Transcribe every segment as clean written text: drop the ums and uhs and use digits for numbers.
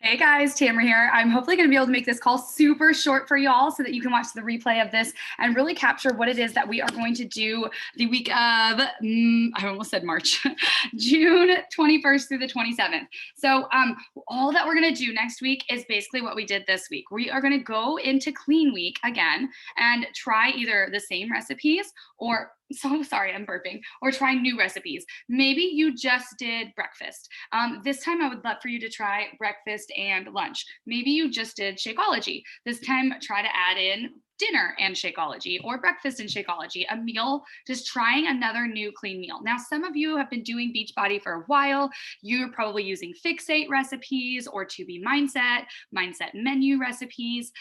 Hey guys, Tamara here. I'm hopefully going to be able to make this call super short for y'all so that you can watch the replay of this and really capture what it is that we are going to do the week of, I almost said March, June 21st through the 27th. So all that we're going to do next week is basically what we did this week. We are going to go into clean week again and try either the same recipes or so sorry, I'm burping, or try new recipes. Maybe you just did breakfast. This time I would love for you to try breakfast and lunch. Maybe you just did Shakeology. This time try to add in dinner and Shakeology or breakfast and Shakeology, a meal, just trying another new clean meal. Now, some of you have been doing Beachbody for a while. You're probably using Fixate recipes or To Be Mindset menu recipes.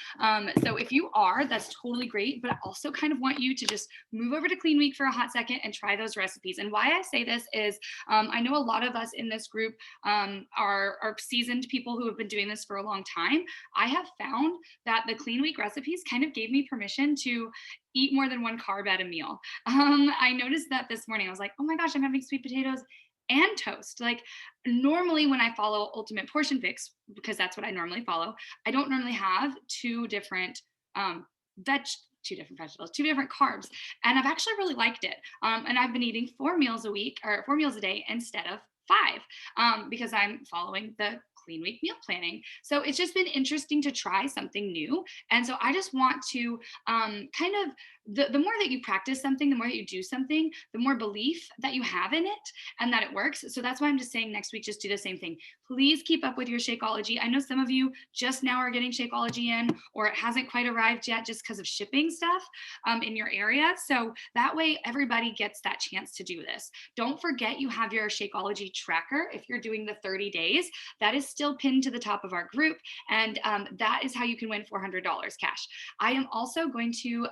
So if you are, that's totally great, but I also kind of want you to just move over to Clean Week for a hot second and try those recipes. And why I say this is I know a lot of us in this group are seasoned people who have been doing this for a long time. I have found that the Clean Week recipes kind of gave me permission to eat more than one carb at a meal. I noticed that this morning. I was like, oh my gosh, I'm having sweet potatoes and toast. Like normally when I follow Ultimate Portion Fix, because that's what I normally follow, I don't normally have two different vegetables, two different carbs. And I've actually really liked it. And I've been eating 4 meals a week or 4 meals a day instead of 5 because I'm following the Clean Week meal planning. So it's just been interesting to try something new. And so I just want to kind of, the more that you practice something, the more that you do something, the more belief that you have in it and that it works. So that's why I'm just saying next week, just do the same thing. Please keep up with your Shakeology. I know some of you just now are getting Shakeology in, or it hasn't quite arrived yet just because of shipping stuff in your area. So that way everybody gets that chance to do this. Don't forget you have your Shakeology tracker. If you're doing the 30 days, that is still pinned to the top of our group. And that is how you can win $400 cash. I am also going to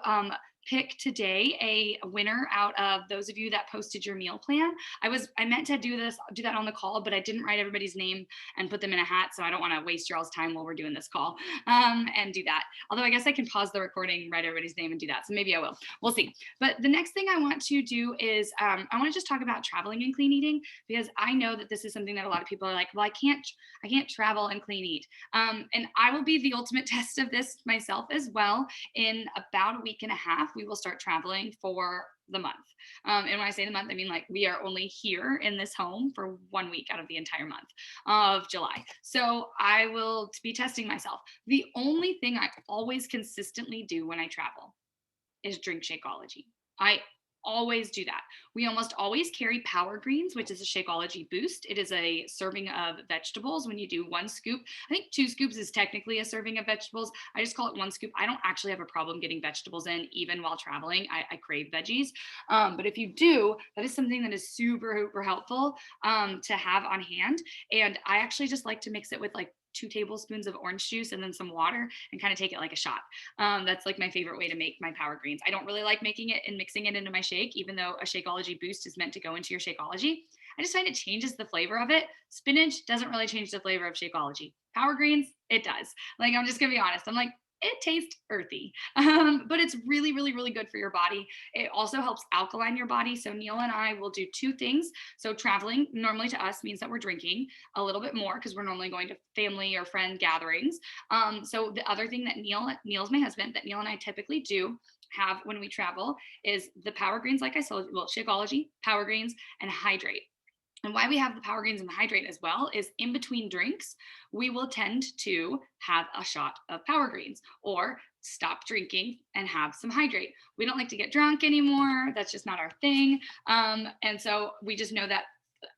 pick today a winner out of those of you that posted your meal plan. I meant to do that on the call, but I didn't write everybody's name and put them in a hat. So I don't want to waste y'all's time while we're doing this call and do that. Although I guess I can pause the recording, write everybody's name and do that. So maybe I will, we'll see. But the next thing I want to do is I want to just talk about traveling and clean eating, because I know that this is something that a lot of people are like, well, I can't travel and clean eat. And I will be the ultimate test of this myself as well. In about a week and a half, we will start traveling for the month. And when I say the month, I mean like we are only here in this home for 1 week out of the entire month of July. So I will be testing myself. The only thing I always consistently do when I travel is drink Shakeology. I always do that. We almost always carry Power Greens, which is a Shakeology boost. It is a serving of vegetables. When you do 1 scoop, I think 2 scoops is technically a serving of vegetables. I just call it 1 scoop. I don't actually have a problem getting vegetables in, even while traveling. I crave veggies. But if you do, that is something that is super helpful to have on hand. And I actually just like to mix it with like 2 tablespoons of orange juice and then some water and kind of take it like a shot. That's like my favorite way to make my Power Greens. I don't really like making it and mixing it into my shake, even though a Shakeology boost is meant to go into your Shakeology. I just find it changes the flavor of it. Spinach doesn't really change the flavor of Shakeology. Power Greens, it does. Like, I'm just gonna be honest. I'm like, it tastes earthy, but it's really good for your body. It also helps alkaline your body. So Neil and I will do 2 things. So traveling normally to us means that we're drinking a little bit more because we're normally going to family or friend gatherings. So the other thing that Neil's my husband, that Neil and I typically do have when we travel is the Power Greens, like I said, well, Shakeology, Power Greens, and Hydrate. And why we have the Power Greens and the Hydrate as well is in between drinks, we will tend to have a shot of Power Greens or stop drinking and have some Hydrate. We don't like to get drunk anymore. That's just not our thing. And so we just know that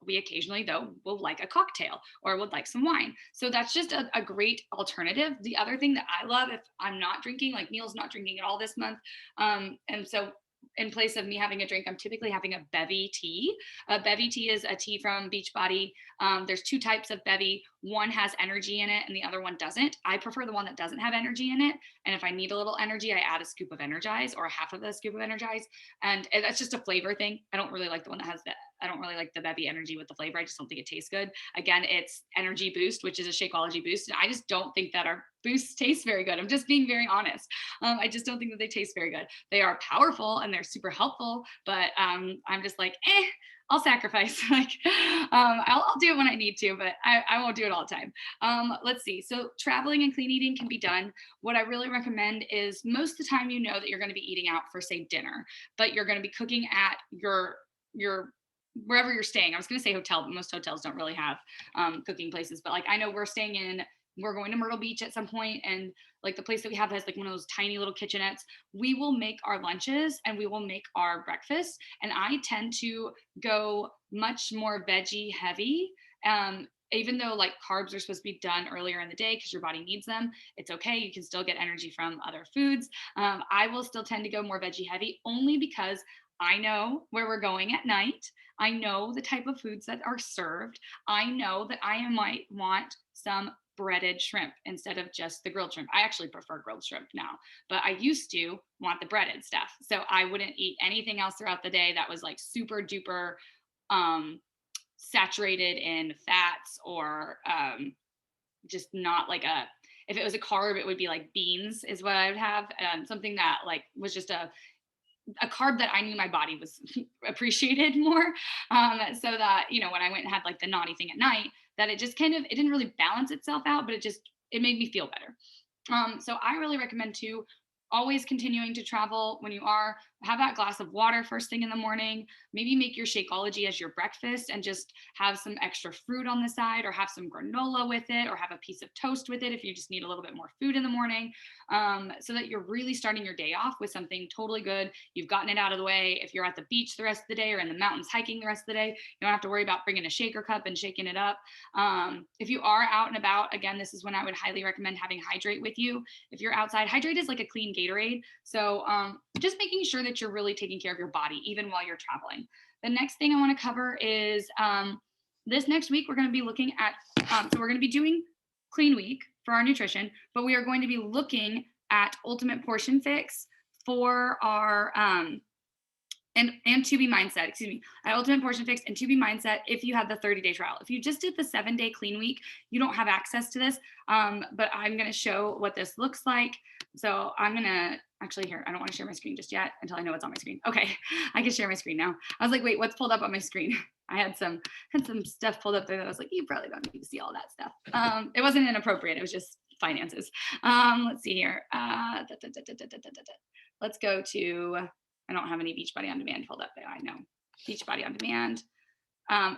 we occasionally, though, will like a cocktail or would like some wine. So that's just a great alternative. The other thing that I love, if I'm not drinking, like Neil's not drinking at all this month. And so in place of me having a drink, I'm typically having a bevy tea. A bevy tea is a tea from Beachbody. There's 2 types of bevy. One has energy in it and the other one doesn't. I prefer the one that doesn't have energy in it. And if I need a little energy, I add a scoop of Energize or a half of a scoop of Energize. And that's just a flavor thing. I don't really like the one that has that. I don't really like the bevy energy with the flavor. I just don't think it tastes good. Again, it's Energy Boost, which is a Shakeology boost. And I just don't think that our boosts taste very good. I'm just being very honest. I just don't think that they taste very good. They are powerful and they're super helpful, but I'm just like, I'll sacrifice. Like, I'll do it when I need to, but I won't do it all the time. Let's see. So traveling and clean eating can be done. What I really recommend is most of the time you know that you're going to be eating out for say dinner, but you're going to be cooking at your wherever you're staying. I was going to say hotel, but most hotels don't really have cooking places. But like I know we're going to Myrtle Beach at some point, and like the place that we have has like one of those tiny little kitchenettes. We will make our lunches and we will make our breakfast. And I tend to go much more veggie heavy. Even though like carbs are supposed to be done earlier in the day because your body needs them, it's okay. You can still get energy from other foods. I will still tend to go more veggie heavy only because I know where we're going at night. I know the type of foods that are served. I know that I might want some breaded shrimp instead of just the grilled shrimp. I actually prefer grilled shrimp now, but I used to want the breaded stuff. So I wouldn't eat anything else throughout the day that was like super duper um, saturated in fats or just not like if it was a carb, it would be like beans is what I would have. Something that like was just a carb that I knew my body was appreciated more. So that, when I went and had like the naughty thing at night, that it just it didn't really balance itself out, but it made me feel better. So I really recommend to always continuing to travel when you have that glass of water first thing in the morning, maybe make your Shakeology as your breakfast and just have some extra fruit on the side or have some granola with it or have a piece of toast with it if you just need a little bit more food in the morning, so that you're really starting your day off with something totally good. You've gotten it out of the way. If you're at the beach the rest of the day or in the mountains hiking the rest of the day, you don't have to worry about bringing a shaker cup and shaking it up. If you are out and about, again, this is when I would highly recommend having Hydrate with you. If you're outside, Hydrate is like a clean Gatorade. So just making sure that you're really taking care of your body, even while you're traveling. The next thing I want to cover is this next week, we're going to be looking at, so we're going to be doing Clean Week for our nutrition, but we are going to be looking at Ultimate Portion Fix for our, and To Be Mindset, excuse me, at Ultimate Portion Fix and To Be Mindset if you have the 30-day trial. If you just did the 7-day clean week, you don't have access to this, but I'm going to show what this looks like. So I'm going to actually here, I don't want to share my screen just yet until I know what's on my screen. Okay, I can share my screen now. I was like, wait, what's pulled up on my screen? I had some stuff pulled up there that I was like, you probably don't need to see all that stuff. It wasn't inappropriate. It was just finances. Let's see here. Let's go to, I don't have any Beachbody On Demand pulled up there. I know Beachbody On Demand.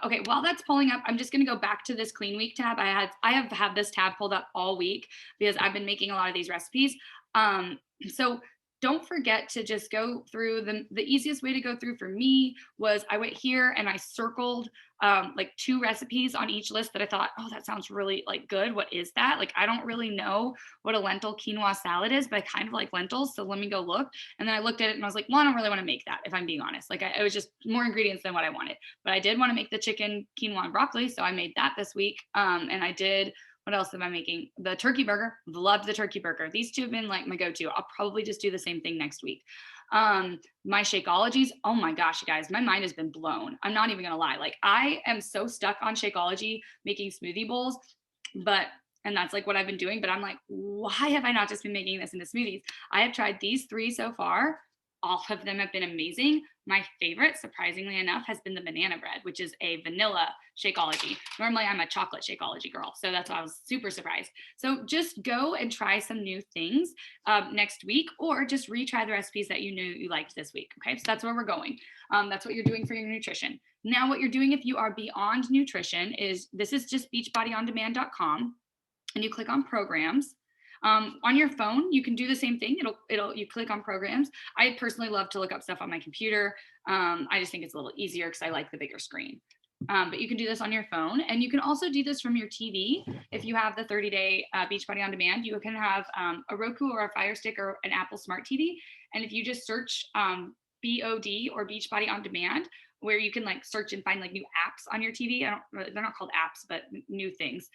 Okay, while that's pulling up, I'm just going to go back to this Clean Week tab. I have had this tab pulled up all week because I've been making a lot of these recipes. So don't forget to just go through the easiest way to go through for me was I went here and I circled like 2 recipes on each list that I thought, oh, that sounds really like good. What is that? Like, I don't really know what a lentil quinoa salad is, but I kind of like lentils. So let me go look. And then I looked at it and I was like, well, I don't really want to make that if I'm being honest. Like it was just more ingredients than what I wanted, but I did want to make the chicken quinoa and broccoli. So I made that this week. And I did, what else am I making? The turkey burger. Loved the turkey burger. These 2 have been like my go-to. I'll probably just do the same thing next week. My Shakeologies. Oh my gosh, you guys, my mind has been blown. I'm not even gonna lie. Like I am so stuck on Shakeology making smoothie bowls, and that's like what I've been doing. But I'm like, why have I not just been making this into smoothies? I have tried these 3 so far. All of them have been amazing. My favorite, surprisingly enough, has been the banana bread, which is a vanilla Shakeology. Normally, I'm a chocolate Shakeology girl, so that's why I was super surprised. So just go and try some new things next week, or just retry the recipes that you knew you liked this week. Okay, so that's where we're going. That's what you're doing for your nutrition. Now, what you're doing if you are beyond nutrition this is just beachbodyondemand.com, and you click on programs. On your phone, you can do the same thing. You click on programs. I personally love to look up stuff on my computer. I just think it's a little easier because I like the bigger screen. But you can do this on your phone, and you can also do this from your TV. If you have the 30-day Beachbody On Demand, you can have a Roku or a Fire Stick or an Apple Smart TV. And if you just search BOD or Beachbody On Demand, where you can like search and find like new apps on your TV. They're not called apps, but new things.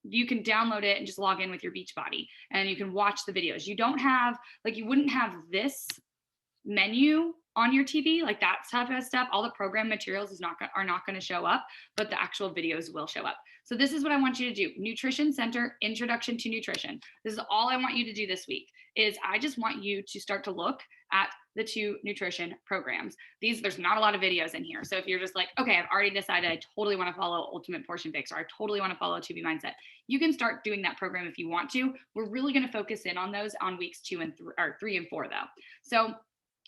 You can download it and just log in with your Beachbody, and you can watch the videos. You wouldn't have this menu on your TV, like that type of stuff. All the program materials are not going to show up, but the actual videos will show up. So this is what I want you to do. Nutrition Center, Introduction to Nutrition. This is all I want you to do this week. I just want you to start to look at the 2 nutrition programs. There's not a lot of videos in here. So if you're just like, okay, I've already decided I totally want to follow Ultimate Portion Fix, or I totally want to follow 2B Mindset, you can start doing that program if you want to. We're really going to focus in on those on weeks 3 and 4 though. So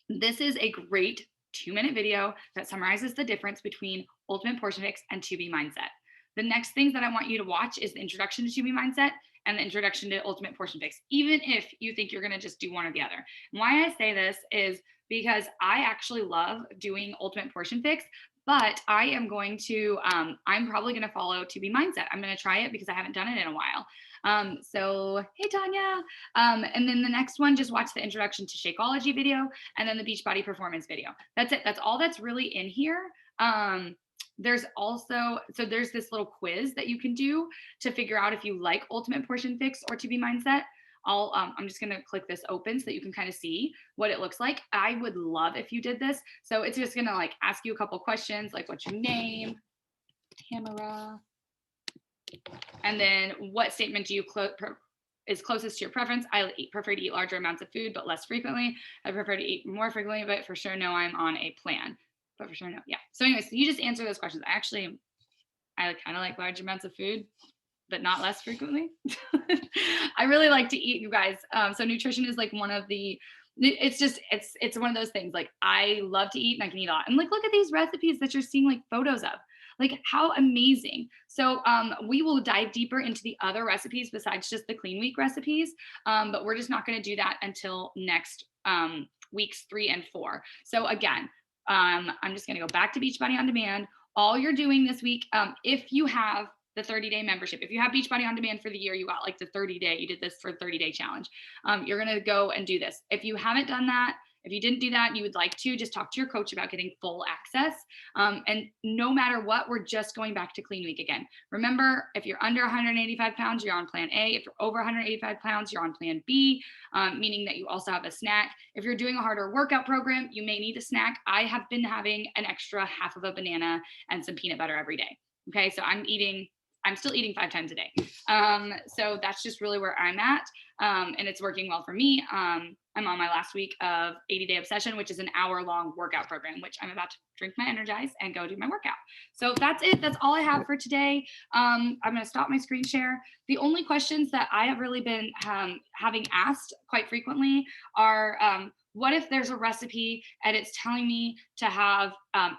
this is a great 2-minute video that summarizes the difference between Ultimate Portion Fix and 2B Mindset. The next things that I want you to watch is the introduction to 2B Mindset and the introduction to Ultimate Portion Fix, even if you think you're going to just do one or the other. And why I say this is because I actually love doing Ultimate Portion Fix, but I am going to, I'm probably going to follow 2B Mindset. I'm going to try it because I haven't done it in a while. So hey, Tanja. And then the next one, just watch the introduction to Shakeology video and then the Beachbody Performance video. That's it. That's all that's really in here. There's also, so there's this little quiz that you can do to figure out if you like Ultimate Portion Fix or 2B Mindset. I'm just going to click this open so that you can kind of see what it looks like. I would love if you did this. So it's just going to like ask you a couple questions, like what's your name, Tamara, and then what statement do you is closest to your preference? I prefer to eat larger amounts of food, but less frequently. I prefer to eat more frequently, but for sure, no, I'm on a plan. But for sure, no. Yeah. So anyways, you just answer those questions. I kind of like large amounts of food, but not less frequently. I really like to eat, you guys. So nutrition is like one of the, it's one of those things. Like I love to eat and I can eat a lot. And like, look at these recipes that you're seeing like photos of. Like how amazing. So we will dive deeper into the other recipes besides just the clean week recipes. But we're just not going to do that until next weeks 3 and 4. So again, I'm just going to go back to Beachbody On Demand. All you're doing this week, if you have the 30-day membership, if you have Beachbody On Demand for the year, you got like the 30-day, you did this for 30-day challenge. You're going to go and do this. If you haven't done that, if you didn't do that and you would like to, just talk to your coach about getting full access. And no matter what, we're just going back to clean week again. Remember, if you're under 185 pounds, you're on plan A. If you're over 185 pounds, you're on plan B, meaning that you also have a snack. If you're doing a harder workout program, you may need a snack. I have been having an extra half of a banana and some peanut butter every day. Okay, so I'm still eating 5 times a day. So that's just really where I'm at. And it's working well for me. I'm on my last week of 80-day obsession, which is an hour-long workout program, which I'm about to drink my Energize and go do my workout. So that's it. That's all I have for today. I'm going to stop my screen share. The only questions that I have really been having asked quite frequently are, what if there's a recipe and it's telling me to have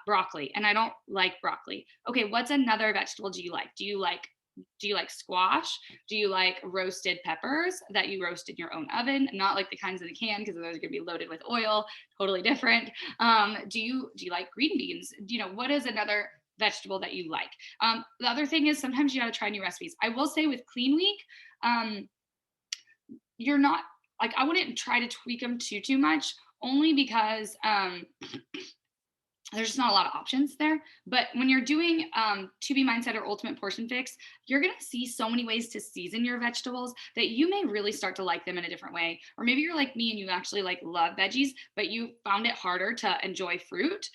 broccoli and I don't like broccoli? Okay, what's another vegetable do you like? Do you like squash? Do you like roasted peppers that you roast in your own oven? Not like the kinds in the can, because those are gonna be loaded with oil, totally different. Do you like green beans? What is another vegetable that you like? The other thing is sometimes you gotta try new recipes. I will say with Clean Week, you're not, like, I wouldn't try to tweak them too much, only because there's just not a lot of options there. But when you're doing 2B Mindset or Ultimate Portion Fix, you're going to see so many ways to season your vegetables that you may really start to like them in a different way. Or maybe you're like me and you actually like love veggies, but you found it harder to enjoy fruit,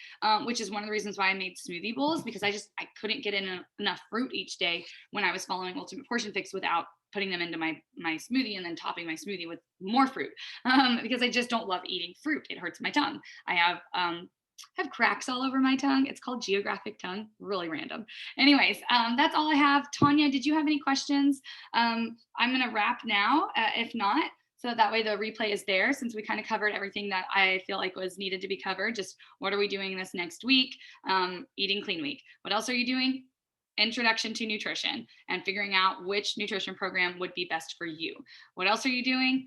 which is one of the reasons why I made smoothie bowls, because I couldn't get in enough fruit each day when I was following Ultimate Portion Fix without putting them into my smoothie and then topping my smoothie with more fruit, because I just don't love eating fruit. It hurts my tongue. I have cracks all over my tongue. It's called geographic tongue. Really random. Anyways, that's all I have. Tanja, did you have any questions? I'm going to wrap now, if not. So that way the replay is there, since we kind of covered everything that I feel like was needed to be covered. Just what are we doing this next week? Eating Clean Week. What else are you doing? Introduction to nutrition and figuring out which nutrition program would be best for you. What else are you doing?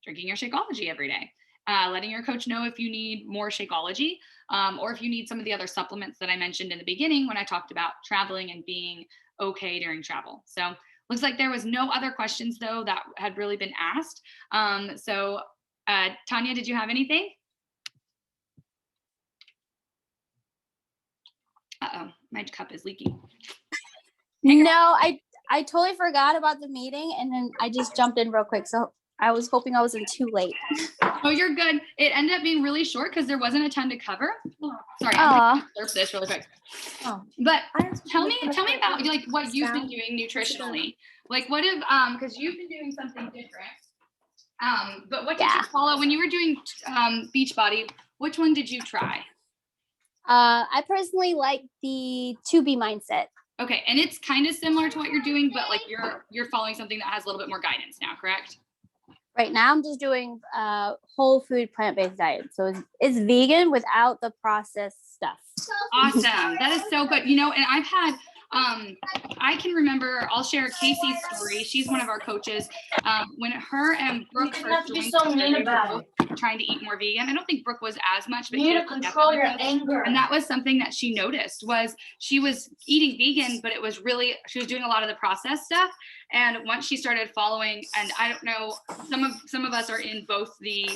Drinking your Shakeology every day. Letting your coach know if you need more Shakeology, or if you need some of the other supplements that I mentioned in the beginning when I talked about traveling and being okay during travel. So looks like there was no other questions though that had really been asked. So Tanja, did you have anything? Uh-oh, my cup is leaking. No, I totally forgot about the meeting and then I just jumped in real quick. So I was hoping I wasn't too late. Oh, you're good. It ended up being really short because there wasn't a ton to cover. Sorry, I'm going to slurp this really quick. But tell me about like what you've been doing nutritionally. Like what if, because you've been doing something different. But what did you Yeah. follow when you were doing Beachbody? Which one did you try? I personally like the 2B mindset. Okay, and it's kind of similar to what you're doing, but like you're following something that has a little bit more guidance now, correct? Right now, I'm just doing whole food plant-based diet. So it's vegan without the processed stuff. Awesome. That is so good. And I've had I can remember, I'll share Casey's story. She's one of our coaches. When her and Brooke first joined together, they were both trying to eat more vegan. I don't think Brooke was as much, but You need to control your anger. and that was something that she noticed was she was eating vegan, but she was doing a lot of the processed stuff. And once she started following, and I don't know, some of us are in both the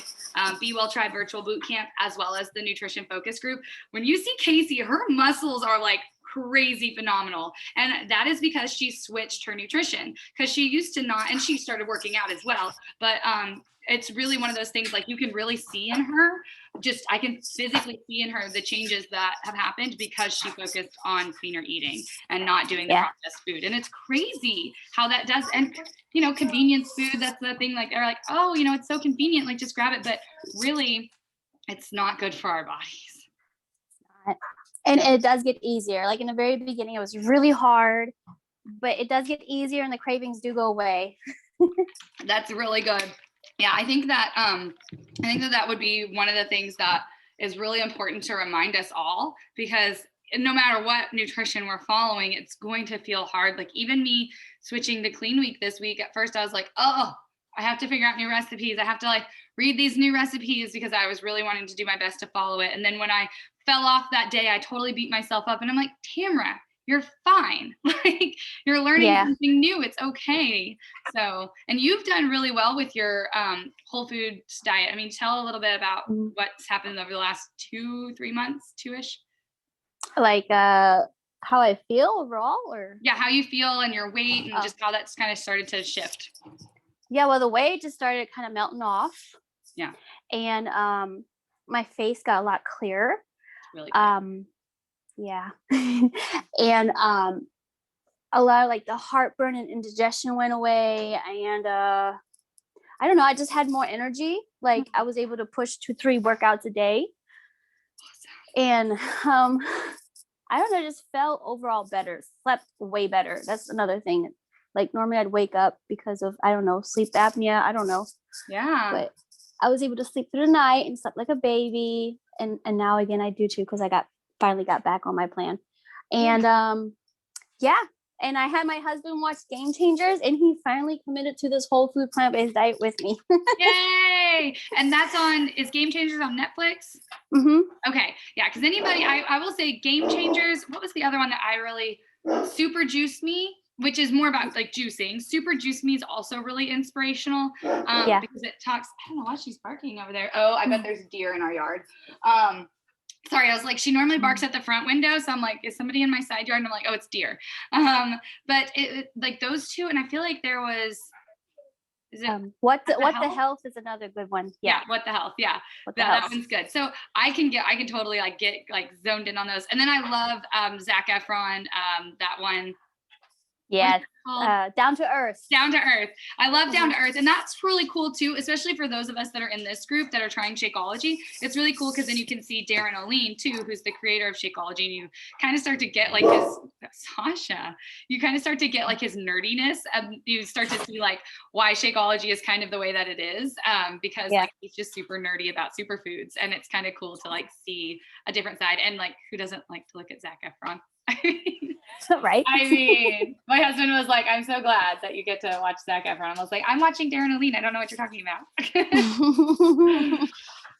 Be Well Tribe virtual boot camp as well as the nutrition focus group. When you see Casey, her muscles are like crazy phenomenal. And that is because she switched her nutrition, because she used to not, and she started working out as well. But it's really one of those things, like you can really see in her, I can physically see in her the changes that have happened because she focused on cleaner eating and not doing the processed food. And it's crazy how that does. And convenience food, that's the thing, like they're like, oh, it's so convenient, like just grab it. But really, it's not good for our bodies. And it does get easier. Like in the very beginning, it was really hard, but it does get easier and the cravings do go away. That's really good. Yeah, I think that that would be one of the things that is really important to remind us all, because no matter what nutrition we're following, it's going to feel hard. Like even me switching to Clean Week this week, at first I was like, oh, I have to figure out new recipes. I have to like read these new recipes because I was really wanting to do my best to follow it. And then when I fell off that day, I totally beat myself up and I'm like, Tamara, you're fine. Like you're learning something new. It's okay. So, and you've done really well with your whole foods diet. I mean, tell a little bit about what's happened over the last 2-3 months, 2-ish. Like how I feel overall, or how you feel and your weight and just how that's kind of started to shift. Yeah, well, the weight just started kind of melting off. Yeah. And my face got a lot clearer. Really clear. Yeah. And a lot of like the heartburn and indigestion went away. And I don't know, I just had more energy. Like I was able to push 2-3 workouts a day. Awesome. And I don't know, just felt overall better, slept way better. That's another thing. Like normally I'd wake up because of, I don't know, sleep apnea. I don't know. Yeah. But I was able to sleep through the night and slept like a baby. And now again, I do too, because I finally got back on my plan. And and I had my husband watch Game Changers, and he finally committed to this whole food plant-based diet with me. Yay! And is Game Changers on Netflix? Mm-hmm. Okay. Yeah. Because I will say Game Changers. What was the other one that I really, Super Juice Me, which is more about like juicing. Super Juice Me is also really inspirational because it talks, I don't know why she's barking over there. Oh, I bet there's a deer in our yard. Sorry, I was like, she normally barks at the front window. So I'm like, is somebody in my side yard? And I'm like, oh, it's deer. But it like those two. And I feel like there was, What the Health is another good one. Yeah. What the Health. Yeah. That one's good. So I can totally like get like zoned in on those. And then I love Zac Efron, that one. Yes. Down to Earth. Down to Earth. I love Down to Earth. And that's really cool too, especially for those of us that are in this group that are trying Shakeology. It's really cool because then you can see Darren O'Lean too, who's the creator of Shakeology, and you kind of start to get like you kind of start to get like his nerdiness, and you start to see like why Shakeology is kind of the way that it is, because like he's just super nerdy about superfoods, and it's kind of cool to like see a different side. And like, who doesn't like to look at Zac Efron? Right. I mean, my husband was like, I'm so glad that you get to watch Zac Efron. I was like, I'm watching Darren O'Lean. I don't know what you're talking about.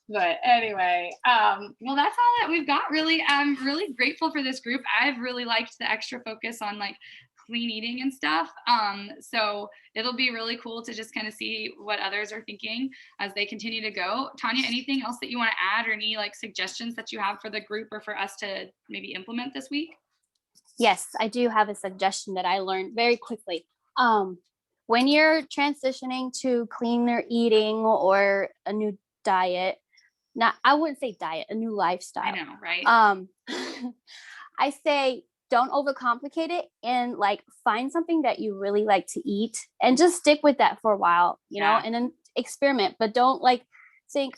But anyway, well, that's all that we've got. Really, I'm really grateful for this group. I've really liked the extra focus on like clean eating and stuff. So it'll be really cool to just kind of see what others are thinking as they continue to go. Tanja, anything else that you want to add, or any like suggestions that you have for the group or for us to maybe implement this week? Yes, I do have a suggestion that I learned very quickly. When you're transitioning to cleaner eating or a new diet, I wouldn't say diet, a new lifestyle. I know, right? I say don't overcomplicate it, and like find something that you really like to eat and just stick with that for a while, you know, and then experiment, but don't like think,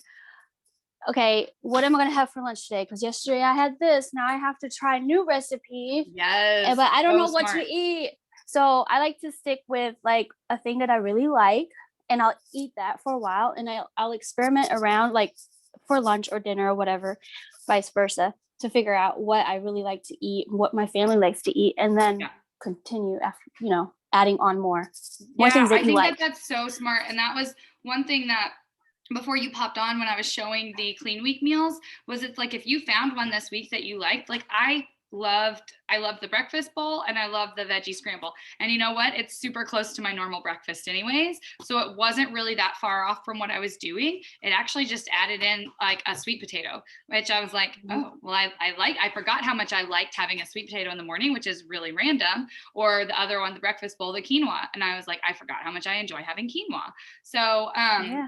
okay, what am I going to have for lunch today? Because yesterday I had this. Now I have to try a new recipe. Yes. But I don't So know what smart. to eat. So I like to stick with like a thing that I really like, and I'll eat that for a while, and I'll experiment around like for lunch or dinner or whatever, vice versa, to figure out what I really like to eat, what my family likes to eat, and then Yeah. continue after, adding on more Yeah, things that I you think like. that's so smart. And that was one thing that before you popped on when I was showing the clean week meals was it's like if you found one this week that you liked, like I loved the breakfast bowl and I love the veggie scramble. And you know what? It's super close to my normal breakfast anyways. So it wasn't really that far off from what I was doing. It actually just added in like a sweet potato, which I was like, oh, well, I forgot how much I liked having a sweet potato in the morning, which is really random. Or the other one, the breakfast bowl, the quinoa. And I was like, I forgot how much I enjoy having quinoa. So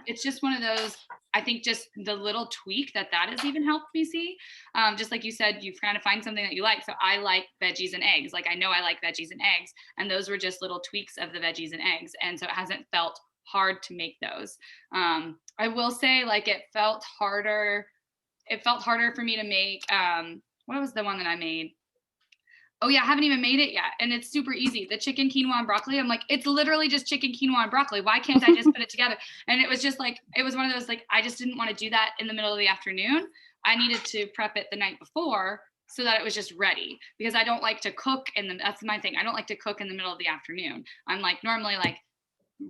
it's just one of those, I think just the little tweak that has even helped me see. Just like you said, you kind of find something that you like. So I like veggies and eggs. Like I know I like veggies and eggs, and those were just little tweaks of the veggies and eggs. And so it hasn't felt hard to make those. I will say like it felt harder. It felt harder for me to make, what was the one that I made? Oh yeah, I haven't even made it yet. And it's super easy. The chicken quinoa and broccoli. I'm like, it's literally just chicken quinoa and broccoli. Why can't I just put it together? And it was just like, it was one of those, like, I just didn't want to do that in the middle of the afternoon. I needed to prep it the night before so that it was just ready, because I don't like to cook that's my thing. I don't like to cook in the middle of the afternoon. I'm like, normally like,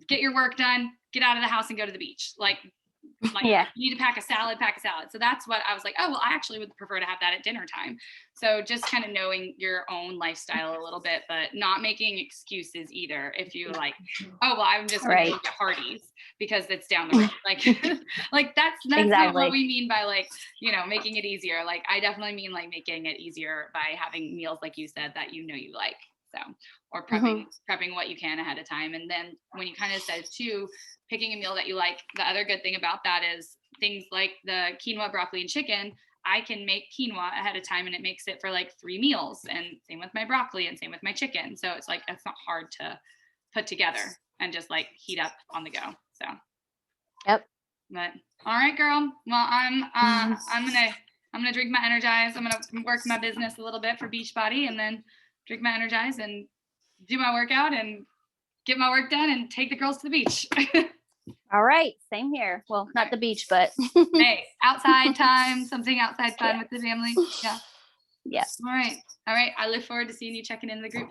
get your work done, get out of the house and go to the beach. Like Yeah. you need to pack a salad. So that's what I was like, oh, well, I actually would prefer to have that at dinner time. So just kind of knowing your own lifestyle a little bit, but not making excuses either. If you like, oh, well, I'm just going to go get Hardee's because it's down the road. Like, like that's not Exactly. what we mean by like, making it easier. Like I definitely mean like making it easier by having meals, like you said, that you like. So, or prepping what you can ahead of time. And then when you kind of said too, picking a meal that you like, the other good thing about that is things like the quinoa, broccoli, and chicken. I can make quinoa ahead of time and it makes it for like 3 meals, and same with my broccoli and same with my chicken. So it's like, it's not hard to put together and just like heat up on the go. So, Yep. But all right, girl. Well, I'm gonna drink my Energize. I'm gonna work my business a little bit for Beachbody, and then drink my Energize and do my workout and get my work done and take the girls to the beach. All right. Same here. Well, not the beach, but hey, outside time, something outside fun with the family. Yeah. Yes. All right. All right. I look forward to seeing you checking in the group.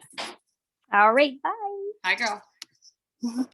All right. Bye. Bye, girl.